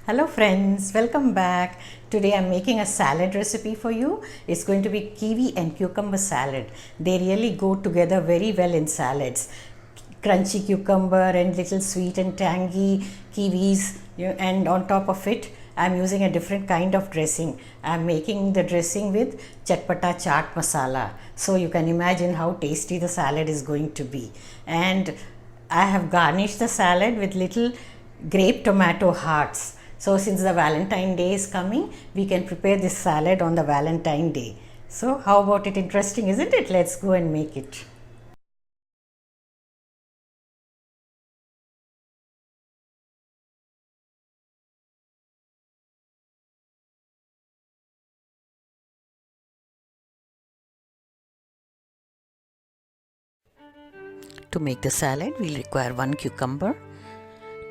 Hello friends, welcome back. Today I'm making a salad recipe for you. It's going to be kiwi and cucumber salad. They really go together very well in salads. Crunchy cucumber and little sweet and tangy kiwis, and on top of it I'm using a different kind of dressing. I'm making the dressing with chatpata chaat masala. So you can imagine how tasty the salad is going to be. And I have garnished the salad with little grape tomato hearts. So since the Valentine day is coming, we can prepare this salad on the Valentine day. So how about it? Interesting, isn't it? Let's go and make it. To make the salad, we'll require 1 cucumber,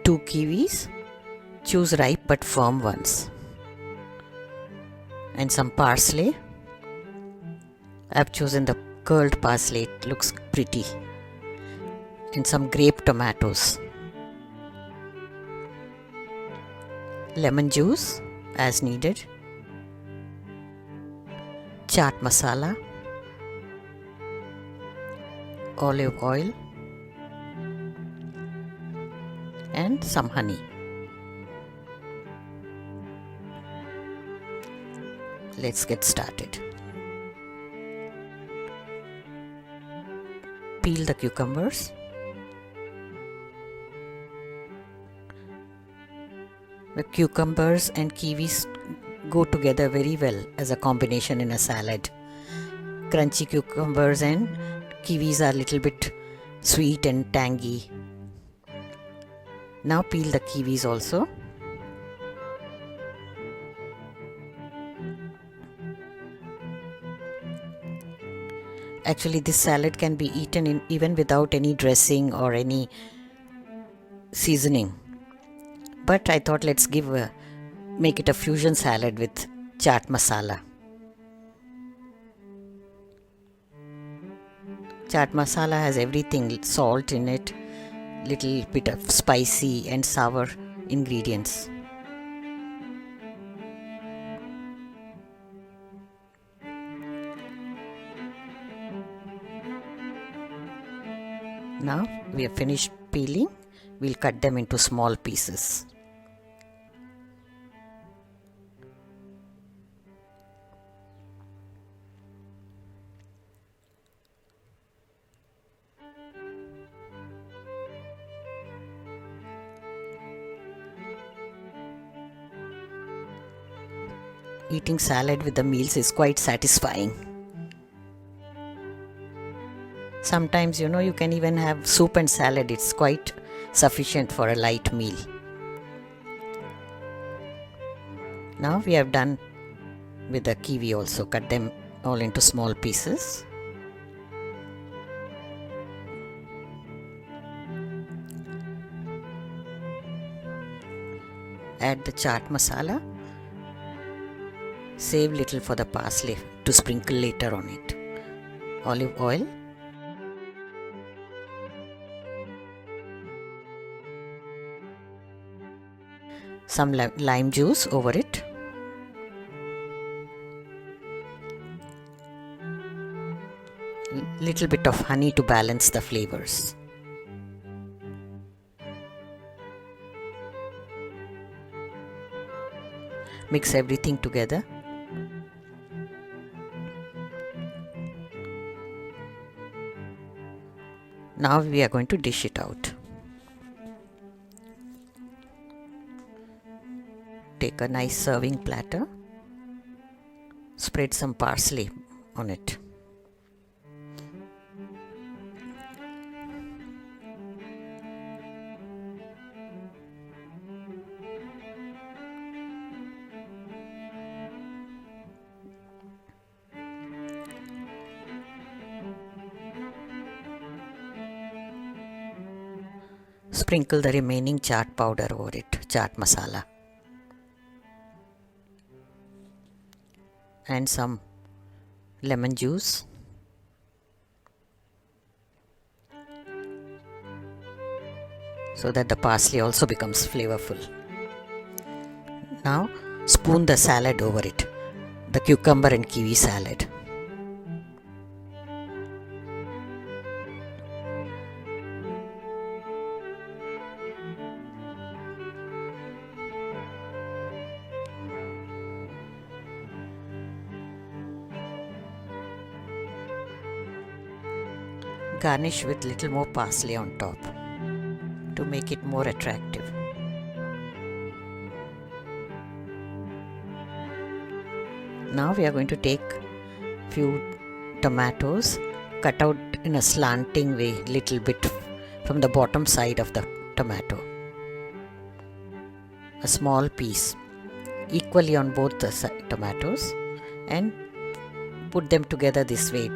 2 kiwis, choose ripe but firm ones, and some parsley. I've chosen the curled parsley, it looks pretty, and some grape tomatoes, lemon juice as needed, chaat masala, olive oil, and some honey. Let's get started. Peel the cucumbers. The cucumbers and kiwis go together very well as a combination in a salad. Crunchy cucumbers and kiwis are a little bit sweet and tangy. Now peel the kiwis also. Actually, this salad can be eaten even without any dressing or any seasoning. But I thought let's make it a fusion salad with chaat masala. Chaat masala has everything, salt in it, little bit of spicy and sour ingredients. Now we have finished peeling. We'll cut them into small pieces. Eating salad with the meals is quite satisfying. Sometimes, you can even have soup and salad. It's quite sufficient for a light meal. Now we have done with the kiwi also. Cut them all into small pieces. Add the chaat masala. Save little for the parsley to sprinkle later on it. Olive oil. Some lime juice over it. Little bit of honey to balance the flavors. Mix everything together. Now we are going to dish it out. Take a nice serving platter. Spread some parsley on it. Sprinkle the remaining chaat powder over it, chaat masala, and some lemon juice. So that the parsley also becomes flavorful. Now spoon the salad over it, the cucumber and kiwi salad. Garnish with little more parsley on top to make it more attractive. Now we are going to take few tomatoes, cut out in a slanting way, little bit from the bottom side of the tomato. A small piece equally on both the tomatoes, and put them together this way.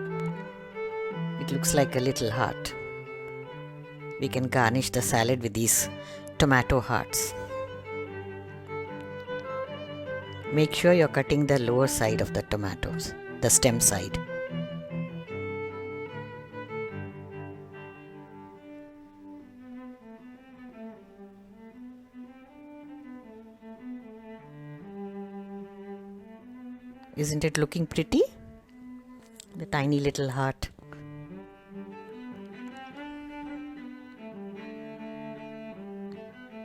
It looks like a little heart. We can garnish the salad with these tomato hearts. Make sure you're cutting the lower side of the tomatoes, the stem side. Isn't it looking pretty? The tiny little heart.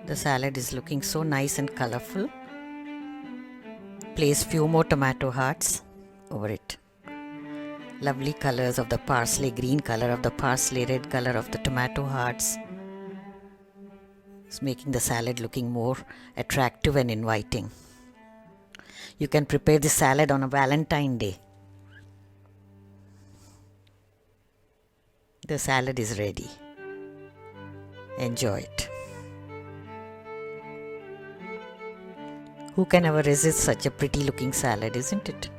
The salad is looking so nice and colorful. Place few more tomato hearts over it. Lovely colors of the parsley, green color of the parsley, red color of the tomato hearts. It's making the salad looking more attractive and inviting. You can prepare this salad on a Valentine Day. The salad is ready. Enjoy it. Who can ever resist such a pretty looking salad, isn't it?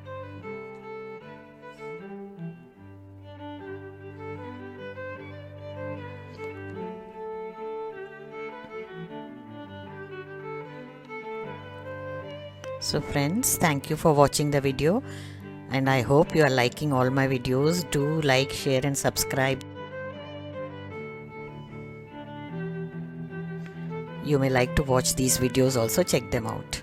So friends, thank you for watching the video, and I hope you are liking all my videos. Do like, share and subscribe. You may like to watch these videos also, check them out.